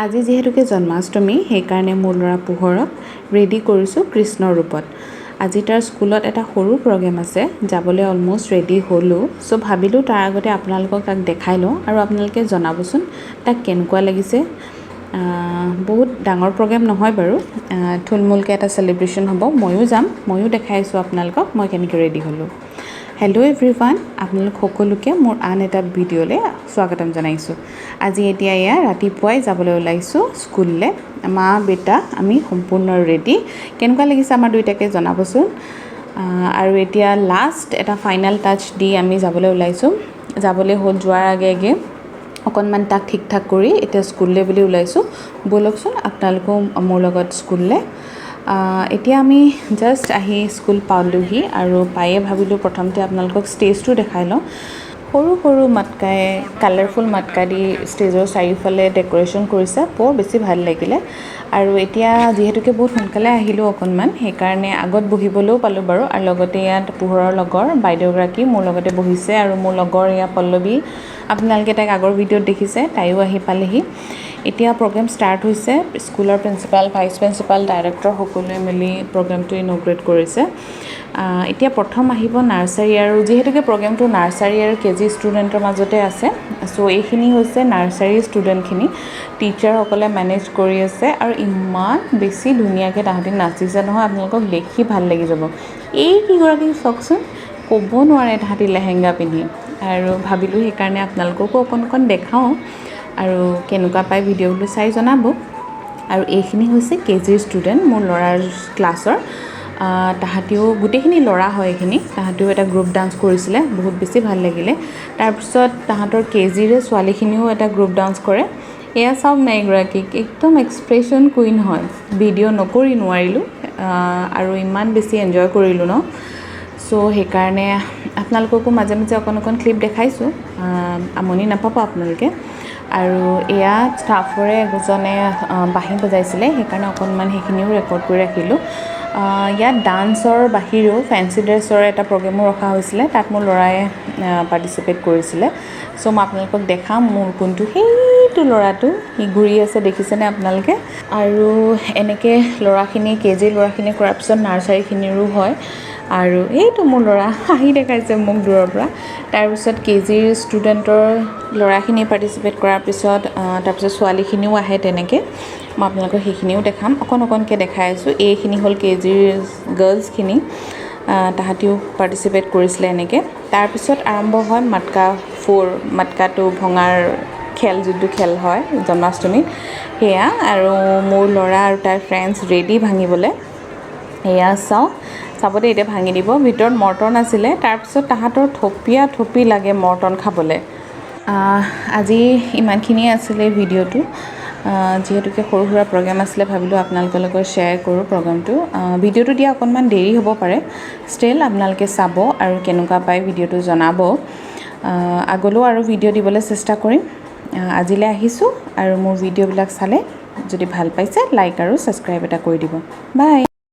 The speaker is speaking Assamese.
আজি যেহেতুকে জন্মাষ্টমী সেইকাৰণে মোৰ ল'ৰা পোহৰক ৰেডি কৰিছোঁ কৃষ্ণৰ ৰূপত। আজি তাৰ স্কুলত এটা সৰু প্ৰগ্ৰেম আছে, যাবলৈ অলমোষ্ট ৰেডি হ'লোঁ। চ' ভাবিলোঁ তাৰ আগতে আপোনালোকক তাক দেখাই লওঁ আৰু আপোনালোকে জনাবচোন তাক কেনেকুৱা লাগিছে। বহুত ডাঙৰ প্ৰগ্ৰেম নহয় বাৰু, থুলমূলকৈ এটা চেলিব্ৰেশ্যন হ'ব। ময়ো যাম, ময়ো দেখাই আছোঁ আপোনালোকক মই কেনেকৈ ৰেডি হ'লোঁ। হেল্ল' এভৰিৱান, আপোনালোক সকলোকে মোৰ আন এটা ভিডিঅ'লৈ স্বাগতম জনাইছোঁ। আজি এতিয়া এয়া ৰাতিপুৱাই যাবলৈ ওলাইছোঁ স্কুললৈ। মা বেটা আমি সম্পূৰ্ণ ৰেডি। কেনেকুৱা লাগিছে আমাৰ দুইটাকে জনাবচোন। আৰু এতিয়া লাষ্ট এটা ফাইনেল টাচ দি আমি যাবলৈ ওলাইছোঁ। যাবলৈ হ'ল যোৱাৰ আগে আগে অকণমান তাক ঠিক ঠাক কৰি এতিয়া স্কুললৈ বুলি ওলাইছোঁ। ব'লকচোন আপোনালোকেও মোৰ লগত স্কুললৈ। এতিয়া আমি জাষ্ট আহি স্কুল পালোহি আৰু পায়ে ভাবিলোঁ প্ৰথমতে আপোনালোকক ষ্টেজটো দেখাই লওঁ। সৰু সৰু মাতকাই কালাৰফুল মাতকা দি ষ্টেজৰ চাৰিওফালে ডেক'ৰেশ্যন কৰিছে, বৰ বেছি ভাল লাগিলে। আৰু এতিয়া যিহেতুকে বহুত সোনকালে আহিলোঁ অকণমান, সেইকাৰণে আগত বহিবলৈও পালোঁ বাৰু। আৰু লগতে ইয়াত পোহৰৰ লগৰ বাইদেউগৰাকী মোৰ লগতে বহিছে আৰু মোৰ লগৰ এয়া পল্লৱী, আপোনালোকে তাইক আগৰ ভিডিঅ'ত দেখিছে, তাইও আহি পালেহি। এতিয়া প্ৰগ্ৰেম ষ্টাৰ্ট হৈছে। স্কুলৰ প্ৰিন্সিপাল, ভাইচ প্ৰিন্সিপাল, ডাইৰেক্টৰ সকলোৱে মিলি প্ৰগ্ৰেমটো ইনগ্ৰেট কৰিছে। এতিয়া প্ৰথম আহিব নাৰ্চাৰী, আৰু যিহেতুকে প্ৰগ্ৰেমটো নাৰ্চাৰী আৰু কেজি ষ্টুডেণ্টৰ মাজতে আছে, চ' এইখিনি হৈছে নাৰ্চাৰী ষ্টুডেণ্টখিনি। টিচাৰসকলে মেনেজ কৰি আছে আৰু ইমান বেছি ধুনীয়াকৈ তাহাঁতি নাচিছে নহয়, আপোনালোকক দেখি ভাল লাগি যাব। এই কেইগৰাকী চাওকচোন, ক'ব নোৱাৰে তাহাঁতি লেহেংগা পিন্ধি। আৰু ভাবিলোঁ সেইকাৰণে আপোনালোককো অকণ দেখাওঁ আৰু কেনেকুৱা পায় ভিডিঅ'বোৰ চাই জনাব। আৰু এইখিনি হৈছে কেজিৰ ষ্টুডেণ্ট, মোৰ ল'ৰাৰ ক্লাছৰ। তাহাঁতিও গোটেইখিনি ল'ৰা হয় এইখিনি। তাহাঁতিও এটা গ্ৰুপ ডান্স কৰিছিলে, বহুত বেছি ভাল লাগিলে। তাৰপিছত তাহাঁতৰ কেজিৰে ছোৱালীখিনিও এটা গ্ৰুপ ডান্স কৰে। এয়া চাওক না, এগৰাকীক একদম এক্সপ্ৰেশ্যন কুইন হয়। ভিডিঅ' নকৰি নোৱাৰিলোঁ আৰু ইমান বেছি এনজয় কৰিলোঁ ন। চ' সেইকাৰণে আপোনালোককো মাজে মাজে অকণ ক্লিপ দেখাইছোঁ, আমনি নাপাব আপোনালোকে। আৰু এয়া ষ্টাফৰে এজনে বাঁহী বজাইছিলে, সেইকাৰণে অকণমান সেইখিনিও ৰেকৰ্ড কৰি ৰাখিলোঁ। ইয়াত ডান্সৰ বাহিৰেও ফেঞ্চি ড্ৰেছৰ এটা প্ৰগ্ৰেমো ৰখা হৈছিলে, তাত মোৰ ল'ৰাই পাৰ্টিচিপেট কৰিছিলে। চ' মই আপোনালোকক দেখাম মোৰ কোনটো, সেইটো ল'ৰাটো সি ঘূৰি আছে, দেখিছেনে আপোনালোকে। আৰু এনেকৈ ল'ৰাখিনি কেজিৰ ল'ৰাখিনি কৰাৰ পিছত নাৰ্চাৰীখিনিৰো হয়। আৰু এইটো মোৰ ল'ৰা হাঁহি দেখাইছে মোক দূৰৰ পৰা। তাৰপিছত কেজিৰ ষ্টুডেণ্টৰ ল'ৰাখিনি পাৰ্টিচিপেট কৰাৰ পিছত তাৰপিছত ছোৱালীখিনিও আহে তেনেকৈ। মই আপোনালোকক সেইখিনিও দেখাম, অকণকৈ দেখাই আছোঁ। এইখিনি হ'ল কেজিৰ গাৰ্লছখিনি, তাহাঁতিও পাৰ্টিচিপেট কৰিছিলে এনেকৈ। তাৰপিছত আৰম্ভ হয় মাতকা 4, মাতকাটো ভঙাৰ খেল, যোনটো খেল হয় জন্মাষ্টমীত, সেয়া। আৰু মোৰ ল'ৰা আৰু তাৰ ফ্ৰেণ্ডছ ৰেডি ভাঙিবলৈ। এয়া চাবতে এতিয়া ভাঙি দিব। ভিতৰত মৰ্টন আছিলে, তাৰপিছত তাহাঁতৰ থপি লাগে মৰ্টন খাবলৈ। আজি ইমানখিনিয়ে আছিলে ভিডিঅ'টো। যিহেতুকে সৰু সুৰা প্ৰগ্ৰেম আছিলে, ভাবিলোঁ আপোনালোকৰ লগত শ্বেয়াৰ কৰোঁ প্ৰগ্ৰেমটো। ভিডিঅ'টো দিয়া অকণমান দেৰি হ'ব পাৰে, ষ্টিল আপোনালোকে চাব আৰু কেনেকুৱা পায় ভিডিঅ'টো জনাব। আগলৈও আৰু ভিডিঅ' দিবলৈ চেষ্টা কৰিম। আজিলৈ আহিছোঁ, আৰু মোৰ ভিডিঅ'বিলাক চালে যদি ভাল পাইছে লাইক আৰু ছাবস্ক্ৰাইব এটা কৰি দিব। বাই।